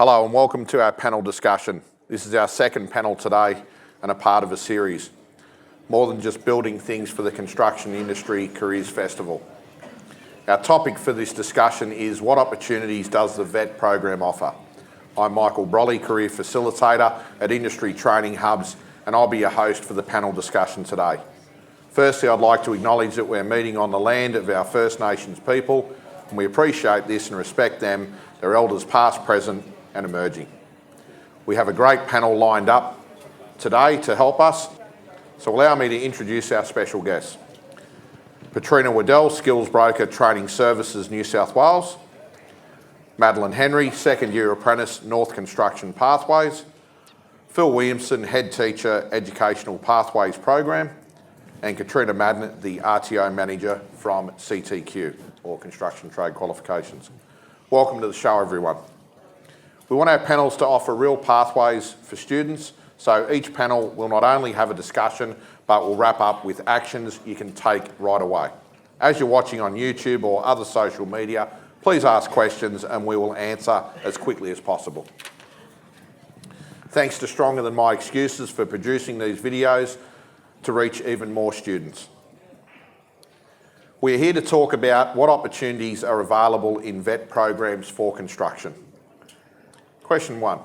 Hello and welcome to our panel discussion. This is our second panel today and a part of a series. More than just building things for the construction industry careers festival. Our topic for this discussion is what opportunities does the VET program offer? I'm Michael Brolly, career facilitator at Industry Training Hubs, and I'll be your host for the panel discussion today. Firstly, I'd like to acknowledge that we're meeting on the land of our First Nations people, and we appreciate this and respect them, their elders past, present and emerging. We have a great panel lined up today to help us, so allow me to introduce our special guests. Petrina Waddell, Skills Broker, Training Services, New South Wales. Madelyn Henry, second year apprentice, North Construction Pathways. Phil Williamson, Head Teacher, Educational Pathways Program. And Katrina Madden, the RTO Manager from CTQ, or Construction Trade Qualifications. Welcome to the show, everyone. We want our panels to offer real pathways for students, so each panel will not only have a discussion, but will wrap up with actions you can take right away. As you're watching on YouTube or other social media, please ask questions and we will answer as quickly as possible. Thanks to Stronger Than My Excuses for producing these videos to reach even more students. We're here to talk about what opportunities are available in VET programs for construction. Question 1.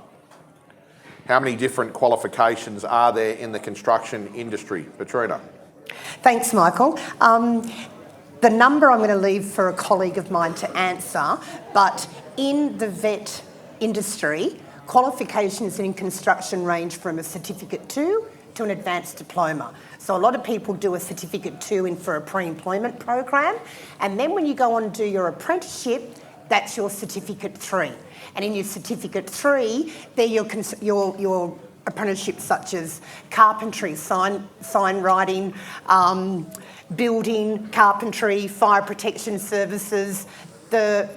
How many different qualifications are there in the construction industry? Petrina. Thanks, Michael. The number I'm going to leave for a colleague of mine to answer, but in the VET industry, qualifications in construction range from a Certificate 2 to an advanced diploma. So a lot of people do a Certificate 2 for a pre-employment program, and then when you go on and do your apprenticeship, that's your Certificate 3. And in your Certificate 3, they're your apprenticeships such as carpentry, sign writing, building, carpentry, fire protection services. The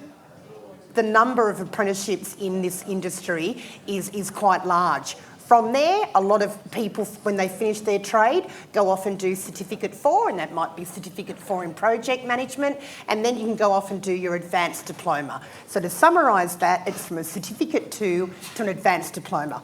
number of apprenticeships in this industry is quite large. From there, a lot of people, when they finish their trade, go off and do Certificate 4, and that might be Certificate 4 in project management, and then you can go off and do your advanced diploma. So to summarise that, it's from a Certificate 2 to an advanced diploma.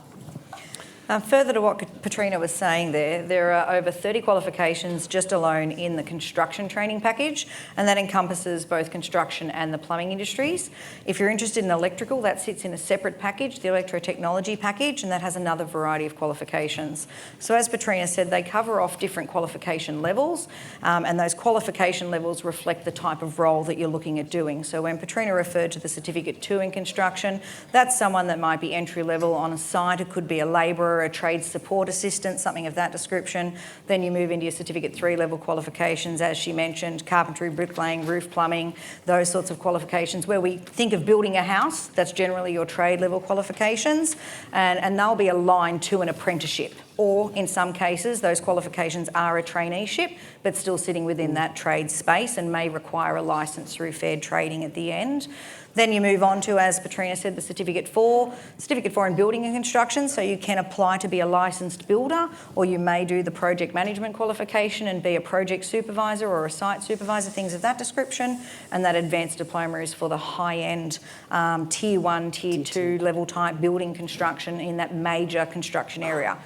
Further to what Petrina was saying there are over 30 qualifications just alone in the construction training package, and that encompasses both construction and the plumbing industries. If you're interested in electrical, that sits in a separate package, the electrotechnology package, and that has another variety of qualifications. So as Petrina said, they cover off different qualification levels, and those qualification levels reflect the type of role that you're looking at doing. So when Petrina referred to the Certificate 2 in construction, that's someone that might be entry level on a site. It could be a labourer, a trade support assistant, something of that description. Then you move into your Certificate 3 level qualifications, as she mentioned, carpentry, bricklaying, roof plumbing, those sorts of qualifications. Where we think of building a house, that's generally your trade level qualifications, and they'll be aligned to an apprenticeship. Or in some cases, those qualifications are a traineeship, but still sitting within that trade space and may require a licence through fair trading at the end. Then you move on to, as Petrina said, the Certificate 4 in building and construction, so you can apply to be a licensed builder, or you may do the project management qualification and be a project supervisor or a site supervisor, things of that description. And that advanced diploma is for the high-end Tier 1, Tier 2 level type building construction in that major construction area.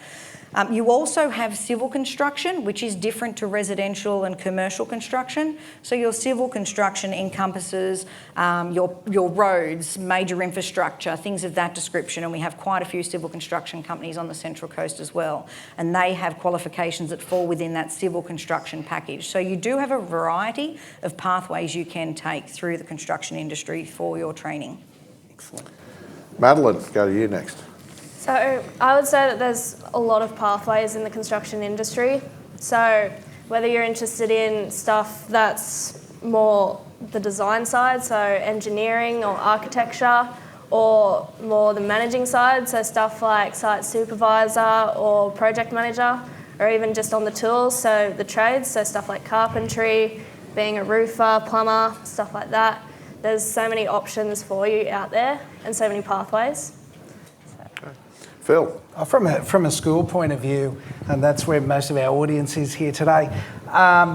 You also have civil construction, which is different to residential and commercial construction. So your civil construction encompasses your roads, major infrastructure, things of that description, and we have quite a few civil construction companies on the Central Coast as well, and they have qualifications that fall within that civil construction package. So you do have a variety of pathways you can take through the construction industry for your training. Excellent. Madelyn, go to you next. So I would say that there's a lot of pathways in the construction industry. So whether you're interested in stuff that's more the design side, so engineering or architecture, or more the managing side, so stuff like site supervisor or project manager, or even just on the tools, so the trades, so stuff like carpentry, being a roofer, plumber, stuff like that. There's so many options for you out there and so many pathways. Phil. From a school point of view, and that's where most of our audience is here today,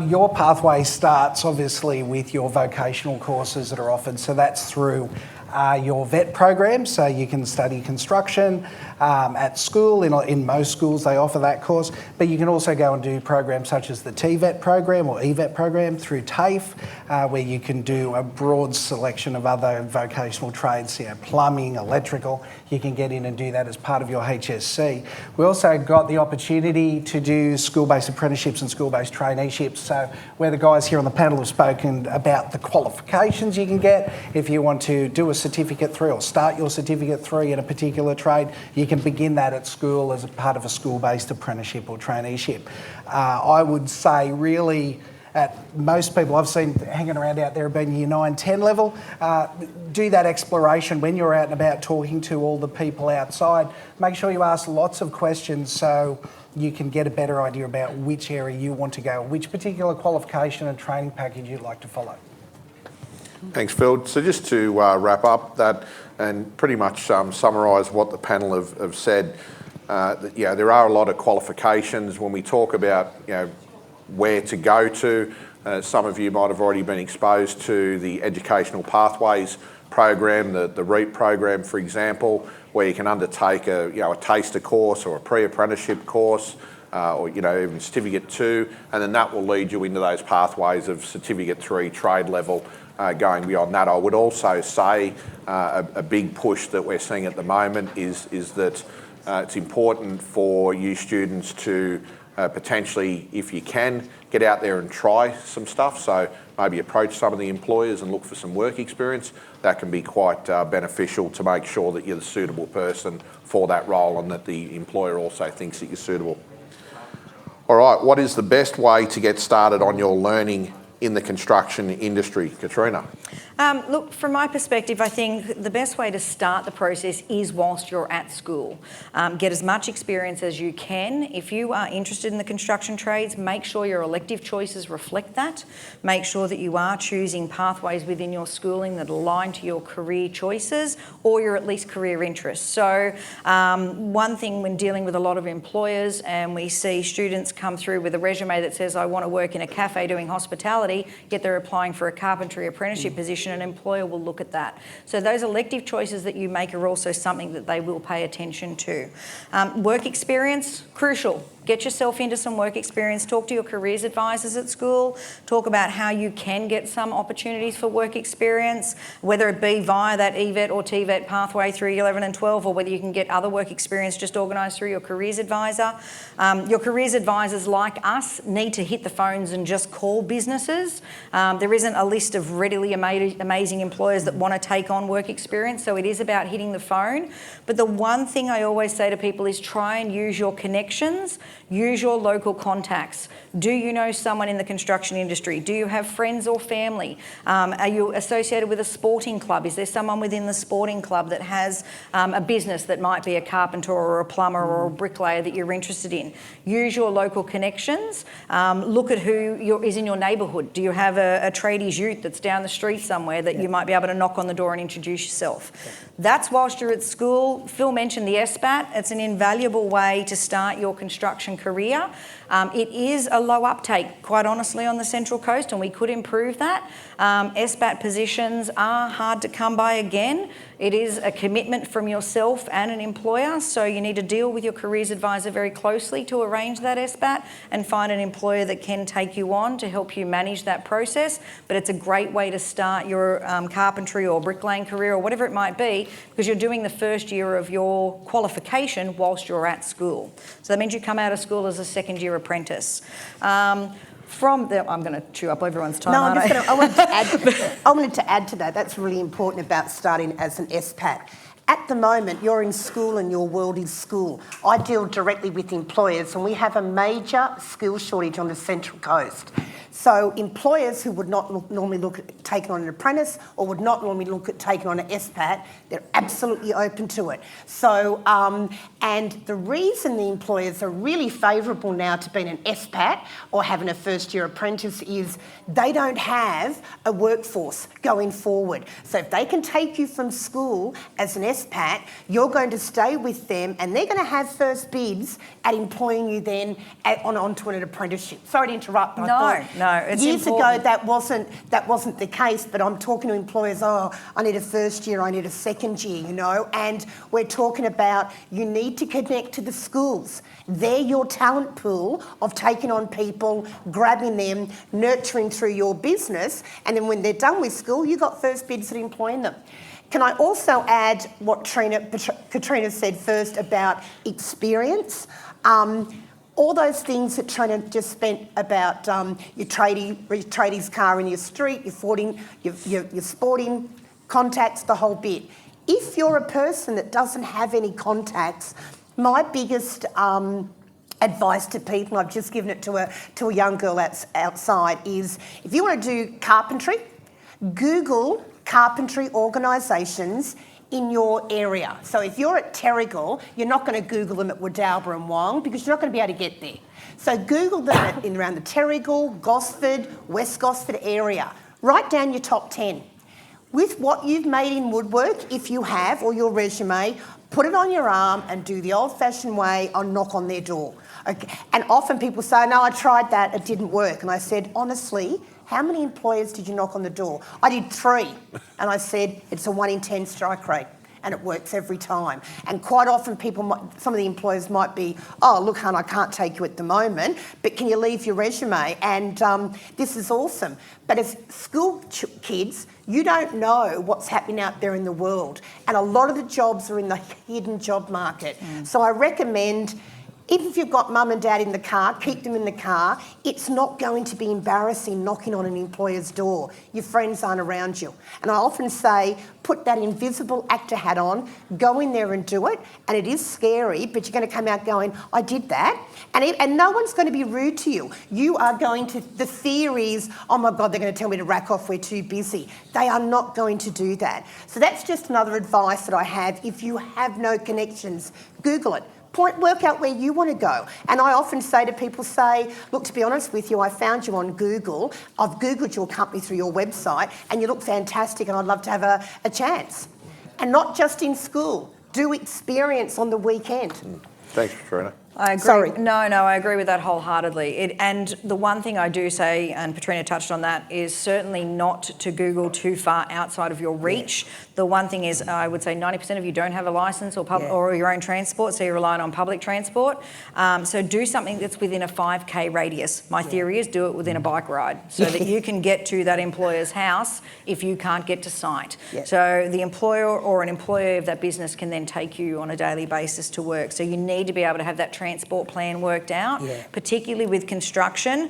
your pathway starts obviously with your vocational courses that are offered. So that's through are your VET programs, so you can study construction at school. In most schools they offer that course, but you can also go and do programs such as the TVET program or EVET program through TAFE, where you can do a broad selection of other vocational trades, plumbing, electrical. You can get in and do that as part of your HSC. We also got the opportunity to do school-based apprenticeships and school-based traineeships, so where the guys here on the panel have spoken about the qualifications you can get if you want to do a Certificate 3 or start your Certificate 3 in a particular trade. You can begin that at school as a part of a school-based apprenticeship or traineeship. I would say really, most people I've seen hanging around out there have been year 9, 10 level. Do that exploration when you're out and about talking to all the people outside. Make sure you ask lots of questions so you can get a better idea about which area you want to go, which particular qualification and training package you'd like to follow. Thanks, Phil. So just to wrap up that and pretty much summarise what the panel have said, there are a lot of qualifications when we talk about where to go to. Some of you might have already been exposed to the Educational Pathways program, the REAP program, for example, where you can undertake a taster course or a pre-apprenticeship course, or even Certificate 2, and then that will lead you into those pathways of Certificate 3 trade level. Going beyond that, I would also say a big push that we're seeing at the moment is that it's important for you students to potentially, if you can, get out there and try some stuff. So maybe approach some of the employers and look for some work experience. That can be quite beneficial to make sure that you're the suitable person for that role and that the employer also thinks that you're suitable. All right, what is the best way to get started on your learning in the construction industry, Katrina? Look, from my perspective, I think the best way to start the process is whilst you're at school. Get as much experience as you can. If you are interested in the construction trades, make sure your elective choices reflect that. Make sure that you are choosing pathways within your schooling that align to your career choices or your at least career interests. So one thing when dealing with a lot of employers, and we see students come through with a resume that says, I want to work in a cafe doing hospitality, yet they're applying for a carpentry apprenticeship position, an employer will look at that. So those elective choices that you make are also something that they will pay attention to. Work experience, crucial. Get yourself into some work experience. Talk to your careers advisors at school. Talk about how you can get some opportunities for work experience, whether it be via that EVET or TVET pathway through 11 and 12, or whether you can get other work experience just organised through your careers advisor. Your careers advisors, like us, need to hit the phones and just call businesses. There isn't a list of readily amazing employers that want to take on work experience, so it is about hitting the phone. But the one thing I always say to people is try and use your connections. Use your local contacts. Do you know someone in the construction industry? Do you have friends or family? Are you associated with a sporting club? Is there someone within the sporting club that has a business that might be a carpenter or a plumber or a bricklayer that you're interested in? Use your local connections. Look at who is in your neighbourhood. Do you have a tradies youth that's down the street somewhere that you might be able to knock on the door and introduce yourself? That's whilst you're at school. Phil mentioned the SBAT. It's an invaluable way to start your construction career. It is a low uptake, quite honestly, on the Central Coast, and we could improve that. SBAT positions are hard to come by again. It is a commitment from yourself and an employer, so you need to deal with your careers advisor very closely to arrange that SBAT and find an employer that can take you on to help you manage that process. But it's a great way to start your carpentry or bricklaying career or whatever it might be, because you're doing the first year of your qualification whilst you're at school. So that means you come out of school as a second year apprentice. I'm going to chew up everyone's time, aren't I? I wanted to add to that. That's really important about starting as an SPAT. At the moment, you're in school and your world is school. I deal directly with employers and we have a major skill shortage on the Central Coast. So employers who would not normally look at taking on an apprentice or would not normally look at taking on an SPAT, they're absolutely open to it. So, and the reason the employers are really favourable now to being an SPAT or having a first year apprentice is they don't have a workforce going forward. So if they can take you from school as an SPAT, you're going to stay with them and they're going to have first bids at employing you then onto an apprenticeship. Sorry to interrupt. No, No, it's Years important. ago, that wasn't the case, but I'm talking to employers, oh, I need a first year, I need a second year, you know, and we're talking about you need to connect to the schools. They're your talent pool of taking on people, grabbing them, nurturing through your business, and then when they're done with school, you've got first bids at employing them. Can I also add what Katrina said first about experience? All those things that Trina just spent about your tradies car in your street, your sporting contacts, the whole bit. If you're a person that doesn't have any contacts, my biggest advice to people, I've just given it to a young girl that's outside, is if you want to do carpentry, Google carpentry organisations in your area. So if you're at Terrigal, you're not going to Google them at Waddell and Wong because you're not going to be able to get there. So Google them in around the Terrigal, Gosford, West Gosford area. Write down your top 10. With what you've made in woodwork, if you have, or your resume, put it on your arm and do the old-fashioned way and knock on their door. Okay. And often people say, no, I tried that, it didn't work. And I said, honestly, how many employers did you knock on the door? I did 3. And I said, it's a 1 in 10 strike rate. And it works every time. And quite often some of the employers might be, oh, look, hon, I can't take you at the moment, but can you leave your resume? And this is awesome. But as school kids, you don't know what's happening out there in the world. And a lot of the jobs are in the hidden job market. So I recommend, even if you've got mum and dad in the car, keep them in the car. It's not going to be embarrassing knocking on an employer's door. Your friends aren't around you. And I often say, put that invisible actor hat on, go in there and do it. And it is scary, but you're going to come out going, I did that. And no one's going to be rude to you. You are going to, the fear is, oh my God, they're going to tell me to rack off, we're too busy. They are not going to do that. So that's just another advice that I have. If you have no connections, Google it. Work out where you want to go. And I often say to people, look, to be honest with you, I found you on Google. I've Googled your company through your website and you look fantastic and I'd love to have a chance. And not just in school. Do experience on the weekend. Thanks, Katrina. I agree. Sorry. No, I agree with that wholeheartedly. And the one thing I do say, and Petrina touched on that, is certainly not to Google too far outside of your reach. Yeah. The one thing is, I would say 90% of you don't have a licence or your own transport, so you're relying on public transport. So do something that's within a 5K radius. My theory is do it within a bike ride so that you can get to that employer's house if you can't get to site. Yeah. So the employer or an employee of that business can then take you on a daily basis to work. So you need to be able to have that transport plan worked out, particularly with construction.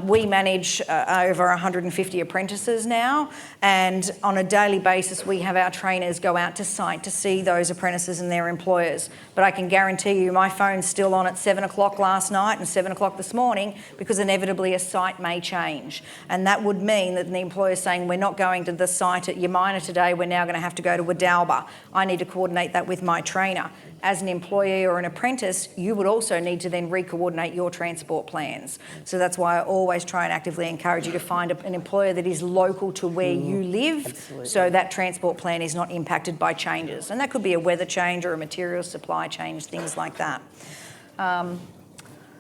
We manage over 150 apprentices now, and on a daily basis we have our trainers go out to site to see those apprentices and their employers. But I can guarantee you my phone's still on at 7 o'clock last night and 7 o'clock this morning because inevitably a site may change. And that would mean that the employer's saying, we're not going to the site at Yamina today, we're now going to have to go to Waddell. I need to coordinate that with my trainer. As an employee or an apprentice, you would also need to then re-coordinate your transport plans. So that's why I always try and actively encourage you to find an employer that is local to where you live, so that transport plan is not impacted by changes. And that could be a weather change or a material supply change, things like that.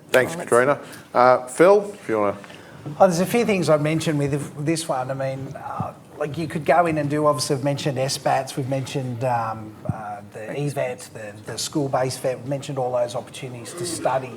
Thanks, Katrina. Phil, if you want to... There's a few things I've mentioned with this one. I mean, like you could go in and do, obviously we've mentioned SBATs, we've mentioned the EVET, the school-based VET, we've mentioned all those opportunities to study.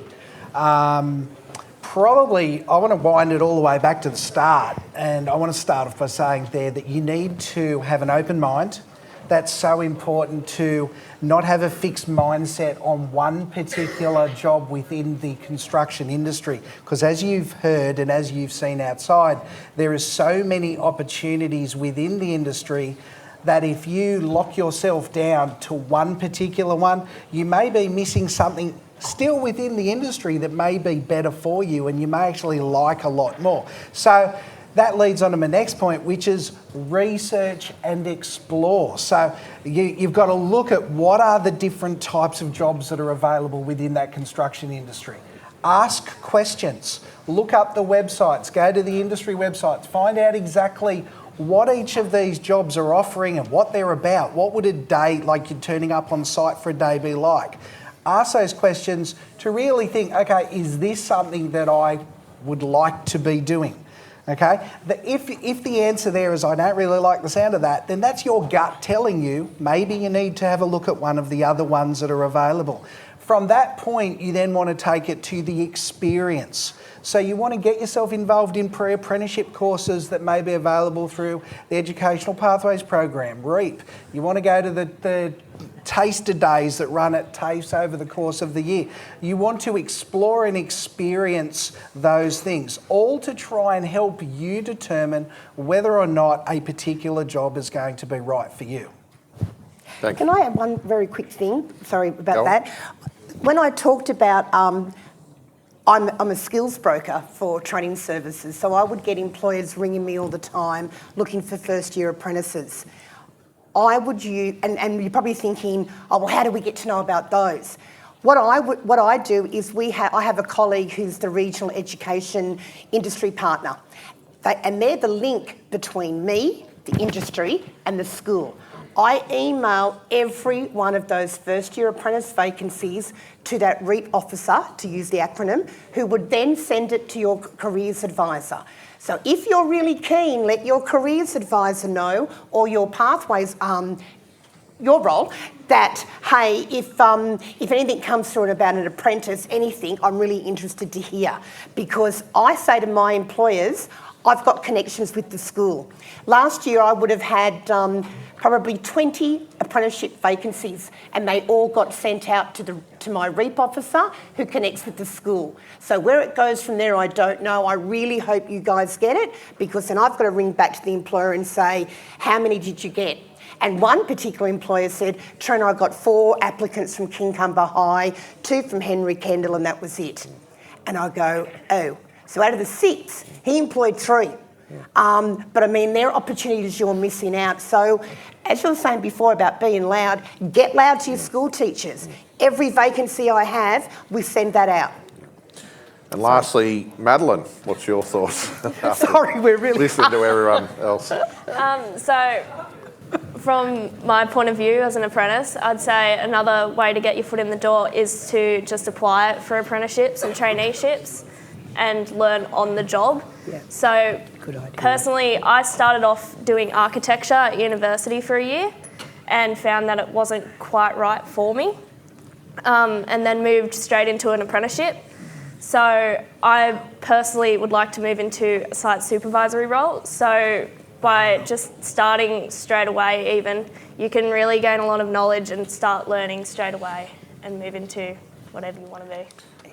Probably, I want to wind it all the way back to the start, and I want to start off by saying there that you need to have an open mind. That's so important, to not have a fixed mindset on one particular job within the construction industry. Because as you've heard and as you've seen outside, there are so many opportunities within the industry that if you lock yourself down to one particular one, you may be missing something still within the industry that may be better for you and you may actually like a lot more. So that leads on to my next point, which is research and explore. So you've got to look at what are the different types of jobs that are available within that construction industry. Ask questions, look up the websites, go to the industry websites, find out exactly what each of these jobs are offering and what they're about. What would a day, like you're turning up on site for a day, be like? Ask those questions to really think, okay, is this something that I would like to be doing? Okay, if the answer there is I don't really like the sound of that, then that's your gut telling you maybe you need to have a look at one of the other ones that are available. From that point, you then want to take it to the experience. So you want to get yourself involved in pre-apprenticeship courses that may be available through the Educational Pathways Program, REAP. You want to go to the taster days that run at TAFE over the course of the year. You want to explore and experience those things, all to try and help you determine whether or not a particular job is going to be right for you. Thank you. Can I add one very quick thing? Sorry about that. When I talked about, I'm a skills broker for training services, so I would get employers ringing me all the time looking for first-year apprentices. I would use, and you're probably thinking, oh, well, how do we get to know about those? What I do is I have a colleague who's the regional education industry partner, and they're the link between me, the industry, and the school. I email every one of those first-year apprentice vacancies to that REAP officer, to use the acronym, who would then send it to your careers advisor. So if you're really keen, let your careers advisor know, or your pathways, your role, that, hey, if anything comes through about an apprentice, anything, I'm really interested to hear. Because I say to my employers, I've got connections with the school. Last year I would have had probably 20 apprenticeship vacancies, and they all got sent out to my REAP officer who connects with the school. So where it goes from there, I don't know. I really hope you guys get it, because then I've got to ring back to the employer and say, how many did you get? And one particular employer said, Trina, I got 4 applicants from Kincumber High, 2 from Henry Kendall, and that was it. And I go, oh. So out of the 6, he employed 3. But I mean, there are opportunities you're missing out. So as you were saying before about being loud, get loud to your school teachers. Every vacancy I have, we send that out. And lastly, Madelyn, what's your thoughts? Sorry, we're really... Listen to everyone else. So from my point of view as an apprentice, I'd say another way to get your foot in the door is to just apply for apprenticeships and traineeships and learn on the job. Yeah. So Good idea. Personally, I started off doing architecture at university for a year and found that it wasn't quite right for me, and then moved straight into an apprenticeship. So I personally would like to move into a site supervisory role. So by just starting straight away even, you can really gain a lot of knowledge and start learning straight away and move into whatever you want to be.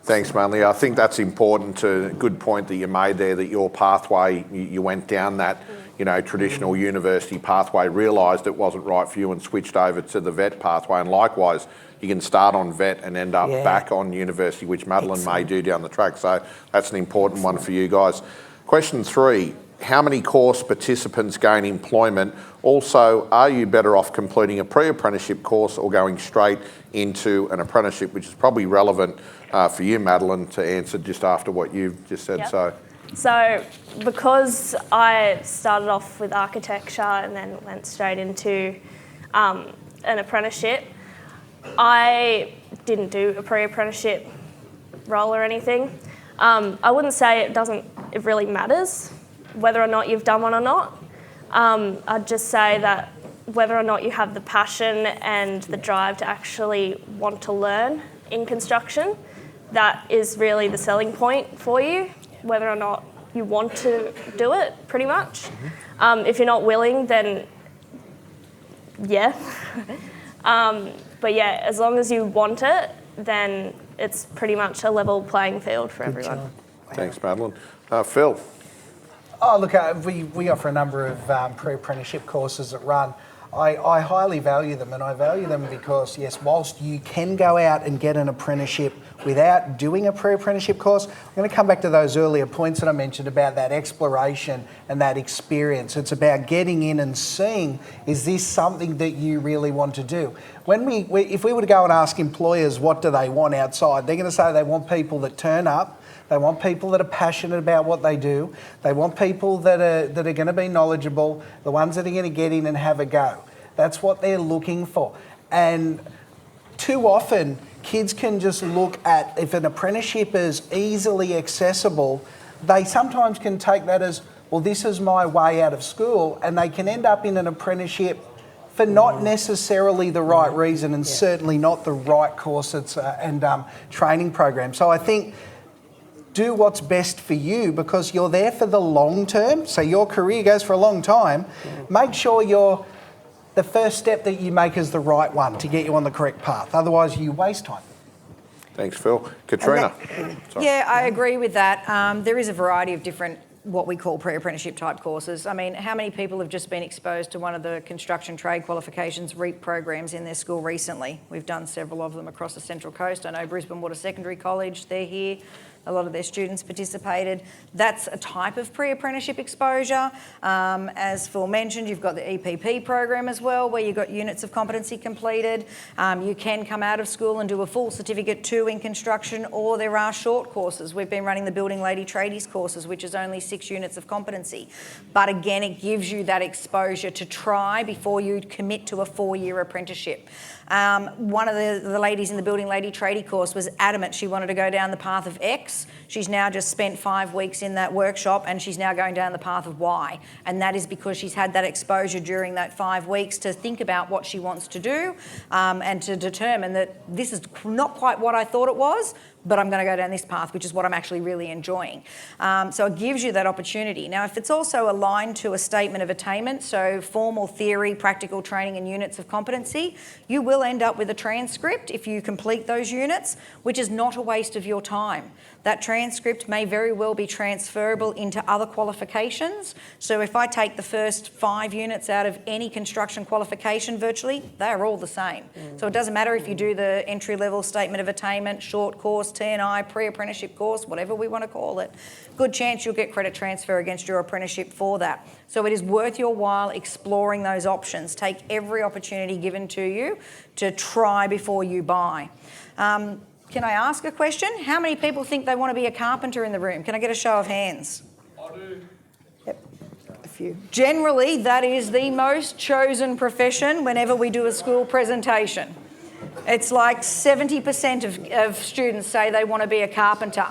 Thanks, Madelyn. I think that's important. A good point that you made there, that your pathway, you went down that, traditional university pathway, realised it wasn't right for you and switched over to the vet pathway. And likewise, you can start on vet and end up back on university, which Madelyn may do down the track. So that's an important one for you guys. Question 3, how many course participants gain employment? Also, are you better off completing a pre-apprenticeship course or going straight into an apprenticeship, which is probably relevant for you, Madelyn, to answer just after what you've just said. Yep. So because I started off with architecture and then went straight into an apprenticeship, I didn't do a pre-apprenticeship role or anything. I wouldn't say it really matters whether or not you've done one or not. I'd just say that whether or not you have the passion and the drive to actually want to learn in construction, that is really the selling point for you, whether or not you want to do it, pretty much. If you're not willing, then yeah. But yeah, as long as you want it, then it's pretty much a level playing field for everyone. Wow. Thanks, Madelyn. Phil? Oh, look, we offer a number of pre-apprenticeship courses that run. I highly value them, and I value them because, yes, whilst you can go out and get an apprenticeship without doing a pre-apprenticeship course, I'm going to come back to those earlier points that I mentioned about that exploration and that experience. It's about getting in and seeing, is this something that you really want to do? If we were to go and ask employers what do they want outside, they're going to say they want people that turn up. They want people that are passionate about what they do. They want people that are going to be knowledgeable, the ones that are going to get in and have a go. That's what they're looking for. And too often, kids can just look at, if an apprenticeship is easily accessible, they sometimes can take that as, well, this is my way out of school, and they can end up in an apprenticeship for not necessarily the right reason, and certainly not the right course and training program. So I think do what's best for you, because you're there for the long term. So your career goes for a long time. Make sure the first step that you make is the right one to get you on the correct path. Otherwise, you waste time. Thanks, Phil. Katrina. Sorry. Yeah, I agree with that. There is a variety of different what we call pre-apprenticeship type courses. I mean, how many people have just been exposed to one of the construction trade qualifications REAP programs in their school recently? We've done several of them across the Central Coast. I know Brisbane Water Secondary College, they're here. A lot of their students participated. That's a type of pre-apprenticeship exposure. As Phil mentioned, you've got the EPP program as well, where you've got units of competency completed. You can come out of school and do a full Certificate 2 in construction, or there are short courses. We've been running the Building Lady Tradies courses, which is only 6 units of competency. But again, it gives you that exposure to try before you commit to a 4-year apprenticeship. One of the ladies in the Building Lady Tradie course was adamant she wanted to go down the path of X. She's now just spent 5 weeks in that workshop, and she's now going down the path of Y. And that is because she's had that exposure during that 5 weeks to think about what she wants to do, and to determine that this is not quite what I thought it was, but I'm going to go down this path, which is what I'm actually really enjoying. So it gives you that opportunity. Now, if it's also aligned to a statement of attainment, so formal theory, practical training and units of competency, you will end up with a transcript if you complete those units, which is not a waste of your time. That transcript may very well be transferable into other qualifications. So if I take the first 5 units out of any construction qualification virtually, they're all the same. So it doesn't matter if you do the entry-level statement of attainment, short course, T&I, pre-apprenticeship course, whatever we want to call it, good chance you'll get credit transfer against your apprenticeship for that. So it is worth your while exploring those options. Take every opportunity given to you to try before you buy. Can I ask a question? How many people think they want to be a carpenter in the room? Can I get a show of hands? I do. Yep, a few. Generally, that is the most chosen profession whenever we do a school presentation. It's like 70% of students say they want to be a carpenter.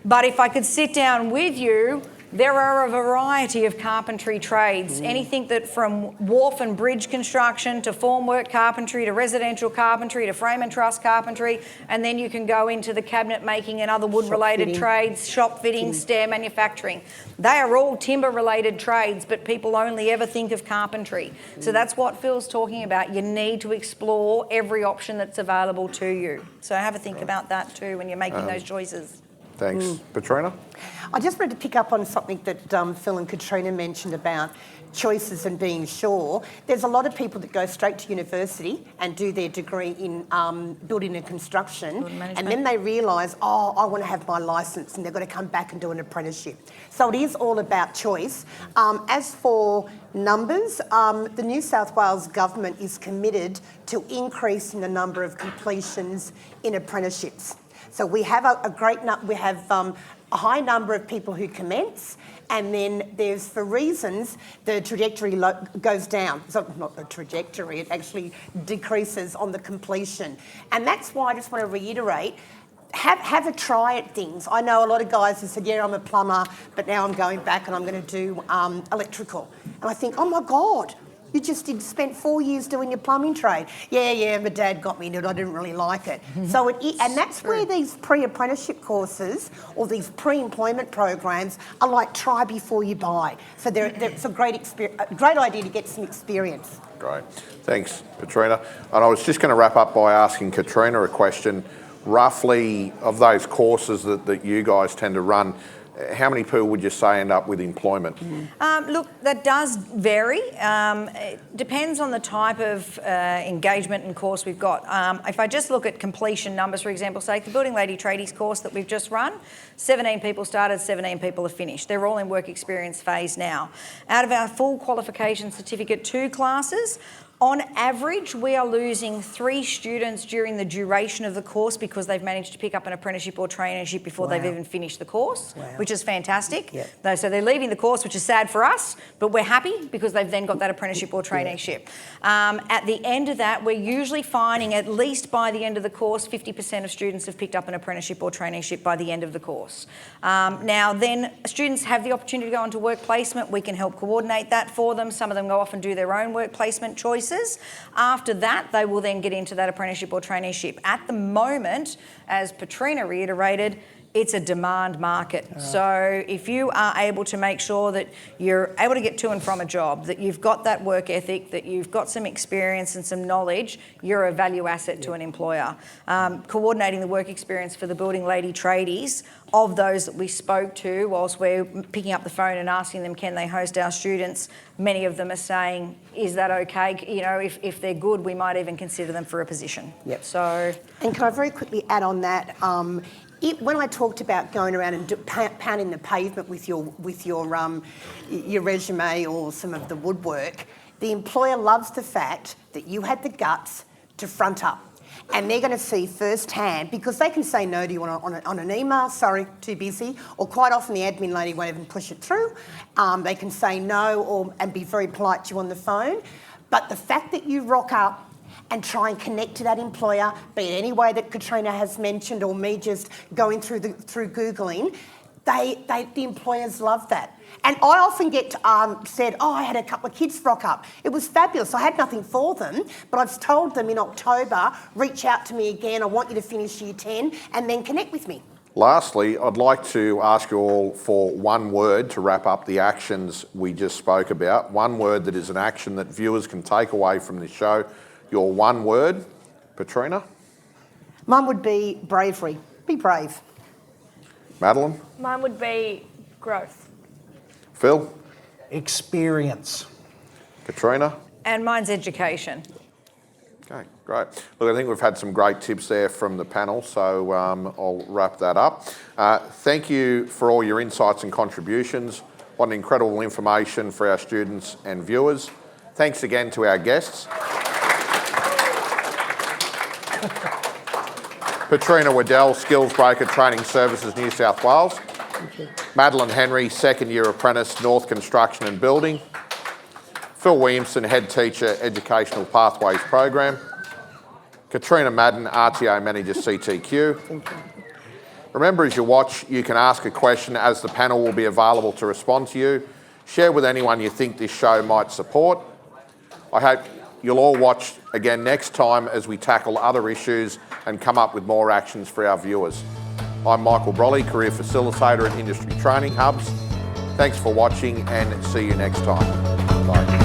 But if I could sit down with you, there are a variety of carpentry trades. Anything that from wharf and bridge construction to formwork carpentry to residential carpentry to frame and truss carpentry, and then you can go into the cabinet making and other wood-related trades, shop fitting, stair manufacturing. They are all timber-related trades, but people only ever think of carpentry. So that's what Phil's talking about. You need to explore every option that's available to you. So have a think about that too when you're making those choices. Thanks. Petrina? I just wanted to pick up on something that Phil and Katrina mentioned about choices and being sure. There's a lot of people that go straight to university and do their degree in building and construction, and then they realise, oh, I want to have my licence, and they've got to come back and do an apprenticeship. So it is all about choice. As for numbers, the New South Wales government is committed to increasing the number of completions in apprenticeships. So we have a high number of people who commence, and then there's, for reasons, the trajectory goes down. So not the trajectory, it actually decreases on the completion. And that's why I just want to reiterate, have a try at things. I know a lot of guys who said, yeah, I'm a plumber, but now I'm going back and I'm going to do electrical. And I think, oh my God, you just spent 4 years doing your plumbing trade. Yeah, my dad got me into it. I didn't really like it. So and that's where these pre-apprenticeship courses or these pre-employment programs are like try before you buy. So it's a great idea to get some experience. Great. Thanks, Petrina. And I was just going to wrap up by asking Katrina a question. Roughly, of those courses that you guys tend to run, how many people would you say end up with employment? Look, that does vary. It depends on the type of engagement and course we've got. If I just look at completion numbers, for example, say the Building Lady Tradies course that we've just run, 17 people started, 17 people have finished. They're all in work experience phase now. Out of our full qualification Certificate 2 classes, On average, we are losing 3 students during the duration of the course because they've managed to pick up an apprenticeship or traineeship before they've even finished the course, which is fantastic. Yep. So they're leaving the course, which is sad for us, but we're happy because they've then got that apprenticeship or traineeship. At the end of that, we're usually finding at least by the end of the course, 50% of students have picked up an apprenticeship or traineeship by the end of the course. Now then, students have the opportunity to go into work placement. We can help coordinate that for them. Some of them go off and do their own work placement choices. After that, they will then get into that apprenticeship or traineeship. At the moment, as Petrina reiterated, it's a demand market. So if you are able to make sure that you're able to get to and from a job, that you've got that work ethic, that you've got some experience and some knowledge, you're a value asset to an employer. Coordinating the work experience for the building lady tradies, of those that we spoke to whilst we're picking up the phone and asking them, can they host our students? Many of them are saying, is that okay? You know, if they're good, we might even consider them for a position. Yep. So, and can I very quickly add on that? When I talked about going around and pounding the pavement with your resume or some of the woodwork, the employer loves the fact that you had the guts to front up. And they're going to see firsthand, because they can say no to you on an email, sorry, too busy, or quite often the admin lady won't even push it through. They can say no and be very polite to you on the phone. But the fact that you rock up and try and connect to that employer, be it any way that Katrina has mentioned or me just going through Googling, the employers love that. And I often get said, I had a couple of kids rock up. It was fabulous. I had nothing for them, but I've told them in October, reach out to me again. I want you to finish year 10 and then connect with me. Lastly, I'd like to ask you all for one word to wrap up the actions we just spoke about. One word that is an action that viewers can take away from this show. Your one word, Petrina? Mine would be bravery. Be brave. Madelyn? Mine would be growth. Phil? Experience. Katrina? and mine's education. Okay, great. Look, I think we've had some great tips there from the panel, so I'll wrap that up. Thank you for all your insights and contributions. What an incredible information for our students and viewers. Thanks again to our guests. Petrina Waddell, Skills Breaker Training Services, New South Wales. Madelyn Henry, second year apprentice, North Construction and Building. Phil Williamson, Head Teacher, Educational Pathways Program. Katrina Madden, RTO Manager, CTQ. Remember, as you watch, you can ask a question as the panel will be available to respond to you. Share with anyone you think this show might support. I hope you'll all watch again next time as we tackle other issues and come up with more actions for our viewers. I'm Michael Brolly, Career Facilitator at Industry Training Hubs. Thanks for watching and see you next time. Bye.